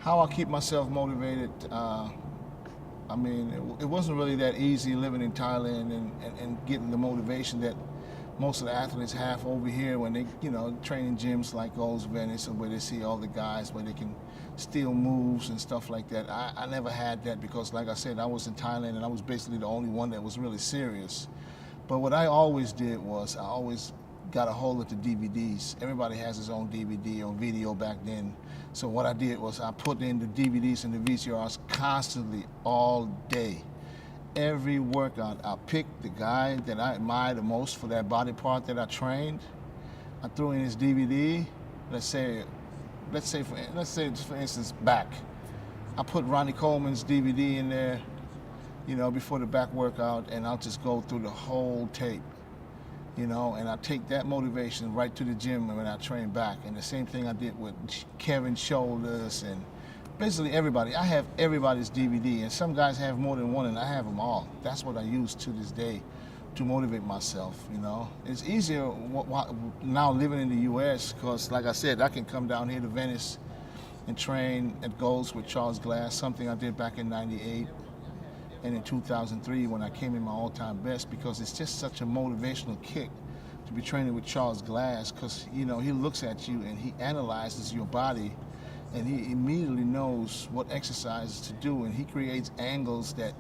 How I keep myself motivated, I mean, it wasn't really that easy living in Thailand and getting the motivation that most of the athletes have over here when they, train in gyms like Gold's Venice, and where they see all the guys where they can steal moves and stuff like that. I never had that because, like I said, I was in Thailand and I was basically the only one that was really serious. But what I always did was I always got a hold of the DVDs. Everybody has his own DVD or video back then. So what I did was I put in the DVDs and the VCRs constantly all day. Every workout, I picked the guy that I admire the most for that body part that I trained. I threw in his DVD. Let's say for instance, back. I put Ronnie Coleman's DVD in there, before the back workout, and I'll just go through the whole tape. And I take that motivation right to the gym when I train back. And the same thing I did with Kevin's shoulders and basically everybody. I have everybody's DVD, and some guys have more than one, and I have them all. That's what I use to this day to motivate myself, It's easier now living in the U.S. because, like I said, I can come down here to Venice and train at Gold's with Charles Glass, something I did back in '98. And in 2003 when I came in my all-time best, because it's just such a motivational kick to be training with Charles Glass, because he looks at you and he analyzes your body and he immediately knows what exercises to do, and he creates angles that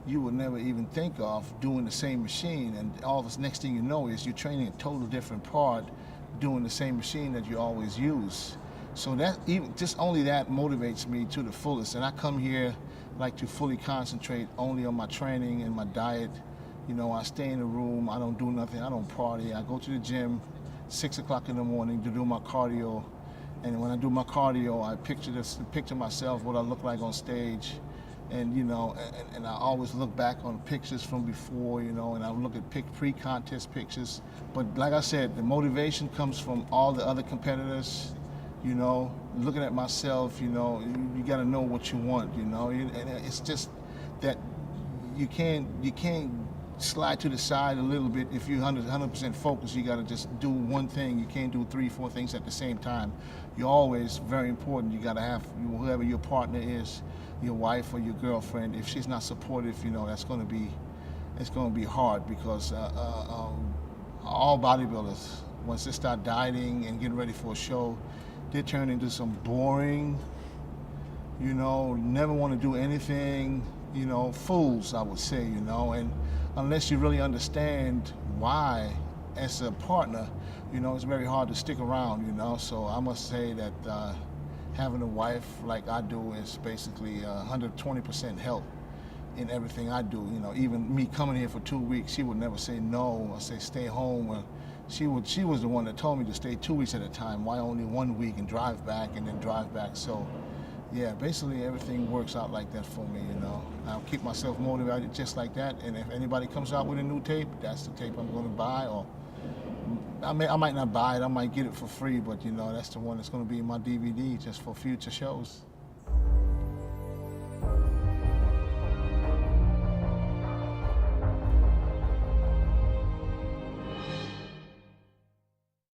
you would never even think of doing the same machine, and all of this next thing you know is you're training a total different part doing the same machine that you always use. So that just only that motivates me to the fullest, and I come here like to fully concentrate only on my training and my diet. I stay in the room, I don't do nothing, I don't party. I go to the gym 6 o'clock in the morning to do my cardio, and when I do my cardio, I picture myself what I look like on stage, and and I always look back on pictures from before, and I look at pre-contest pictures. But like I said, the motivation comes from all the other competitors. Looking at myself, you got to know what you want, and it's just that you can't slide to the side a little bit. If you're 100% focused, you got to just do one thing. You can't do 3, 4 things at the same time. You're always very important. You got to have whoever your partner is, your wife or your girlfriend. If she's not supportive, it's going to be hard, because all bodybuilders, once they start dieting and getting ready for a show, they turn into some boring, never want to do anything, fools, I would say, and unless you really understand why, as a partner, it's very hard to stick around, So I must say that having a wife like I do is basically 120% help in everything I do. Even me coming here for 2 weeks, she would never say no or say stay home. She was the one that told me to stay 2 weeks at a time. Why only 1 week and drive back and then drive back? So, yeah, basically everything works out like that for me. I'll keep myself motivated just like that. And if anybody comes out with a new tape, that's the tape I'm going to buy. Or I might not buy it. I might get it for free. But that's the one that's going to be in my DVD just for future shows.